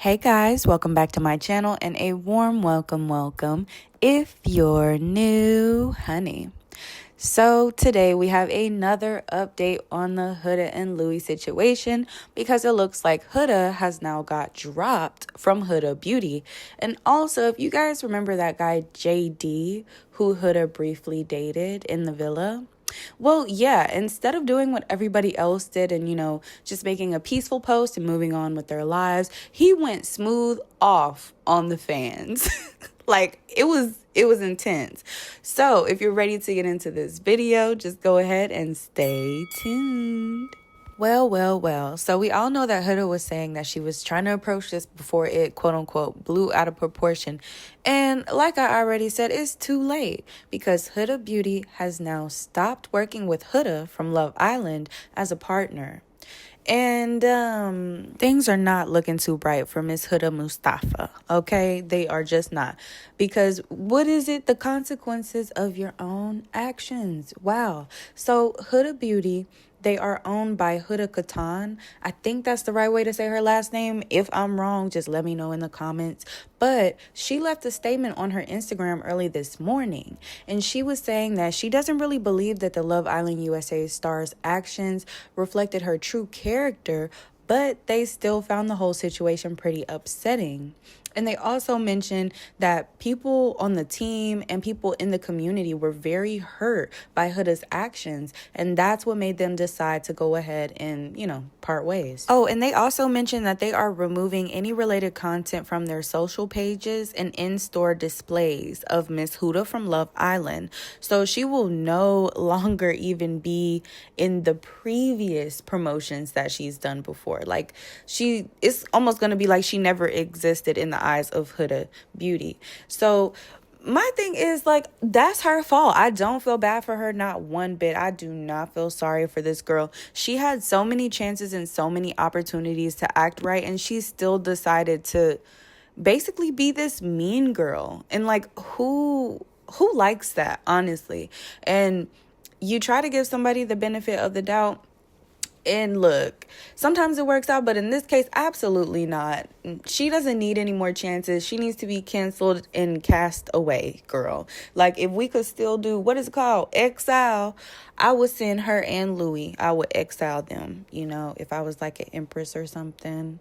Hey guys, welcome back to my channel and a warm welcome if you're new, honey. So today we have another update on the Huda and Louis situation because it looks like Huda has now got dropped from Huda Beauty. And also, if you guys remember that guy JD who Huda briefly dated in the villa, well, yeah, instead of doing what everybody else did and, just making a peaceful post and moving on with their lives, he went smooth off on the fans. Like, it was intense. So if you're ready to get into this video, just go ahead and stay tuned. Well. So we all know that Huda was saying that she was trying to approach this before it, quote unquote, blew out of proportion. And like I already said, it's too late because Huda Beauty has now stopped working with Huda from Love Island as a partner. And things are not looking too bright for Miss Huda Mustafa, okay? They are just not. Because what is it? The consequences of your own actions. Wow. So Huda Beauty, they are owned by Huda Katan. I think that's the right way to say her last name. If I'm wrong, just let me know in the comments. But she left a statement on her Instagram early this morning. And she was saying that she doesn't really believe that the Love Island USA star's actions reflected her true character, but they still found the whole situation pretty upsetting. And they also mentioned that people on the team and people in the community were very hurt by Huda's actions. And that's what made them decide to go ahead and, part ways. Oh, and they also mentioned that they are removing any related content from their social pages and in-store displays of Miss Huda from Love Island. So she will no longer even be in the previous promotions that she's done before. Like, it's almost going to be like she never existed in the eyes of Huda Beauty. So my thing is, like, that's her fault. I don't feel bad for her, not one bit. I do not feel sorry for this girl. She had so many chances and so many opportunities to act right, and she still decided to basically be this mean girl. And like, who likes that, honestly? And you try to give somebody the benefit of the doubt. And look, sometimes it works out, but in this case, absolutely not. She doesn't need any more chances. She needs to be canceled and cast away, girl. Like, if we could still do, what is it called? Exile. I would send her and Louis. I would exile them, if I was like an empress or something.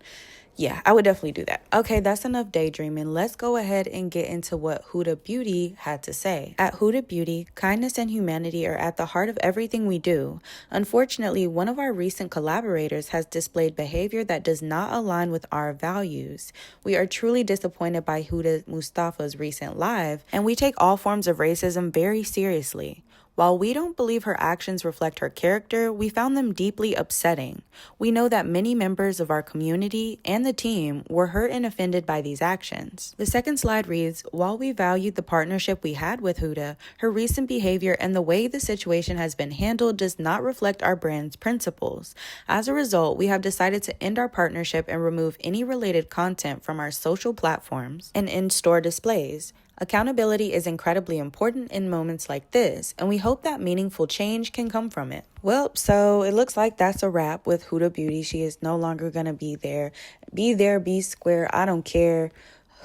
Yeah, I would definitely do that. Okay, that's enough daydreaming. Let's go ahead and get into what Huda Beauty had to say. At Huda Beauty, kindness and humanity are at the heart of everything we do. Unfortunately, one of our recent collaborators has displayed behavior that does not align with our values. We are truly disappointed by Huda Mustafa's recent live, and we take all forms of racism very seriously. While we don't believe her actions reflect her character, we found them deeply upsetting. We know that many members of our community and the team were hurt and offended by these actions. The second slide reads, while we valued the partnership we had with Huda, her recent behavior and the way the situation has been handled does not reflect our brand's principles. As a result, we have decided to end our partnership and remove any related content from our social platforms and in-store displays. Accountability is incredibly important in moments like this, and we hope that meaningful change can come from it. Well, so it looks like that's a wrap with Huda Beauty. She is no longer going to be there. Be square. I don't care.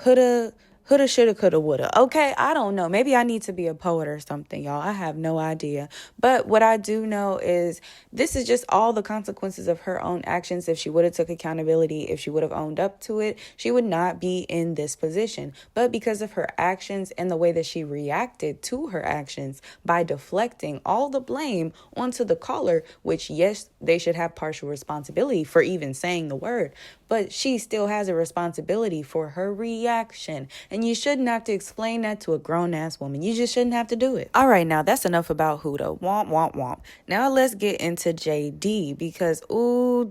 Huda, shoulda, coulda, woulda. Okay, I don't know. Maybe I need to be a poet or something, y'all. I have no idea. But what I do know is this is just all the consequences of her own actions. If she would have took accountability, if she would have owned up to it, she would not be in this position. But because of her actions and the way that she reacted to her actions by deflecting all the blame onto the caller, which, yes, they should have partial responsibility for even saying the word, but she still has a responsibility for her reaction. And you shouldn't have to explain that to a grown-ass woman. You just shouldn't have to do it. All right, now that's enough about Huda. Womp. Now let's get into JD because,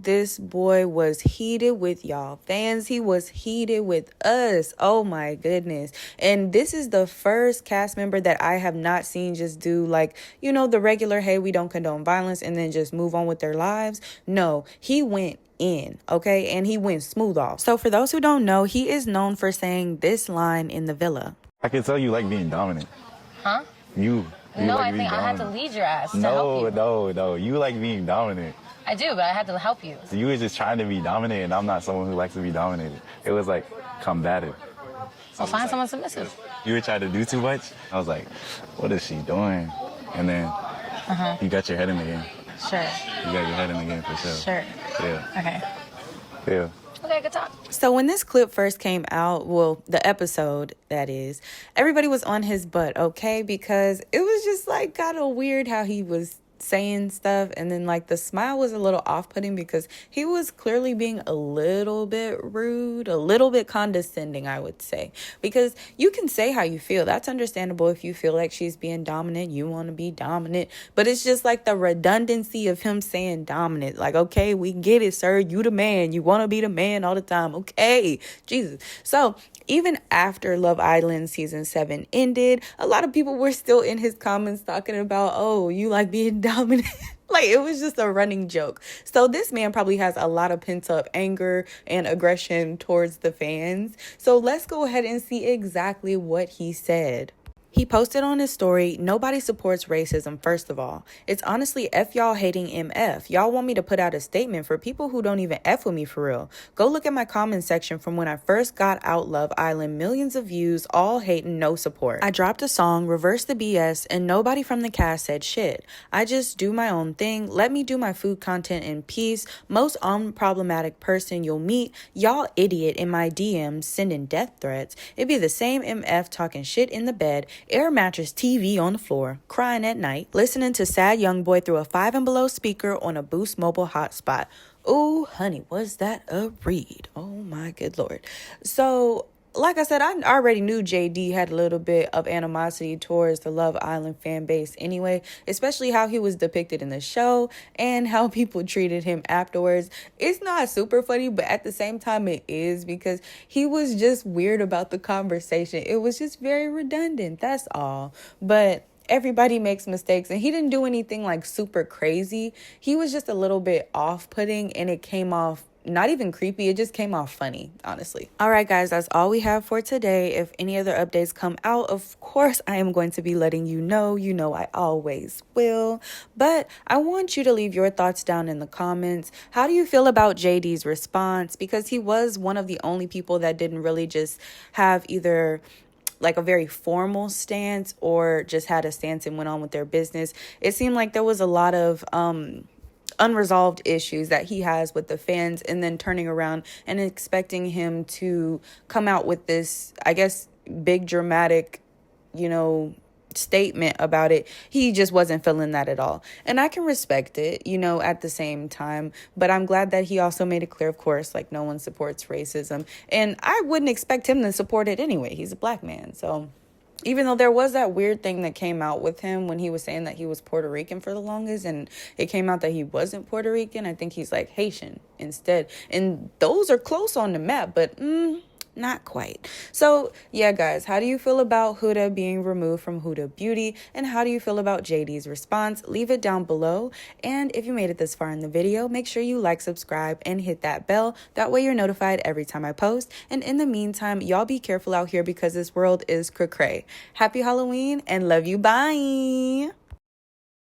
this boy was heated with y'all fans. He was heated with us. Oh, my goodness. And this is the first cast member that I have not seen just do, like, the regular, hey, we don't condone violence, and then just move on with their lives. No, he went in, okay? And he went smooth off. So for those who don't know, he is known for saying this line in the villa. I can tell you like being dominant. Huh? You No, like I think I had to lead your ass to help you. No. You like being dominant. I do, but I had to help you. So you were just trying to be dominant, and I'm not someone who likes to be dominated. It was like combative. So find someone submissive. You were trying to do too much. I was like, what is she doing? And then you got your head in the game. Sure. You got your head in the game for sure. Sure. Yeah. Okay. Yeah. Okay, good talk. So when this clip first came out, well, the episode, that is, everybody was on his butt, okay? Because it was just like kind of weird how he was saying stuff, and then like the smile was a little off-putting because he was clearly being a little bit rude, a little bit condescending, I would say, because you can say how you feel. That's understandable. If you feel like she's being dominant, you want to be dominant, but it's just like the redundancy of him saying dominant. Like, okay, we get it, sir, you the man, you want to be the man all the time, okay, Jesus. So even after Love Island season 7 ended, a lot of people were still in his comments talking about, oh, you like being dominant. Like, it was just a running joke. So this man probably has a lot of pent up anger and aggression towards the fans. So let's go ahead and see exactly what he said. He posted on his story, nobody supports racism, first of all. It's honestly F y'all hating MF. Y'all want me to put out a statement for people who don't even F with me for real. Go look at my comment section from when I first got out Love Island. Millions of views, all hating, no support. I dropped a song, reversed the BS, and nobody from the cast said shit. I just do my own thing. Let me do my food content in peace. Most unproblematic person you'll meet, y'all idiot in my DMs sending death threats. It'd be the same MF talking shit in the bed, air mattress TV on the floor, crying at night, listening to Sad Young Boy through a 5 and below speaker on a Boost mobile hotspot. Ooh, honey, was that a read? Oh my good Lord. So, like I said, I already knew JD had a little bit of animosity towards the Love Island fan base anyway, especially how he was depicted in the show and how people treated him afterwards. It's not super funny, but at the same time it is, because he was just weird about the conversation. It was just very redundant, that's all. But everybody makes mistakes, and he didn't do anything like super crazy. He was just a little bit off-putting, and it came off not even creepy. It just came off funny, honestly. All right, guys, that's all we have for today. If any other updates come out, of course, I am going to be letting you know. You know I always will. But I want you to leave your thoughts down in the comments. How do you feel about JD's response? Because he was one of the only people that didn't really just have either like a very formal stance or just had a stance and went on with their business. It seemed like there was a lot of unresolved issues that he has with the fans, and then turning around and expecting him to come out with this, I guess, big dramatic, statement about it. He just wasn't feeling that at all. And I can respect it, at the same time. But I'm glad that he also made it clear, of course, like no one supports racism. And I wouldn't expect him to support it anyway. He's a black man. So even though there was that weird thing that came out with him when he was saying that he was Puerto Rican for the longest, and it came out that he wasn't Puerto Rican. I think he's like Haitian instead. And those are close on the map, but not quite. So yeah, guys, how do you feel about Huda being removed from Huda Beauty? And how do you feel about JD's response? Leave it down below. And if you made it this far in the video, make sure you like, subscribe, and hit that bell. That way you're notified every time I post. And in the meantime, y'all be careful out here because this world is cray-cray. Happy Halloween and love you. Bye.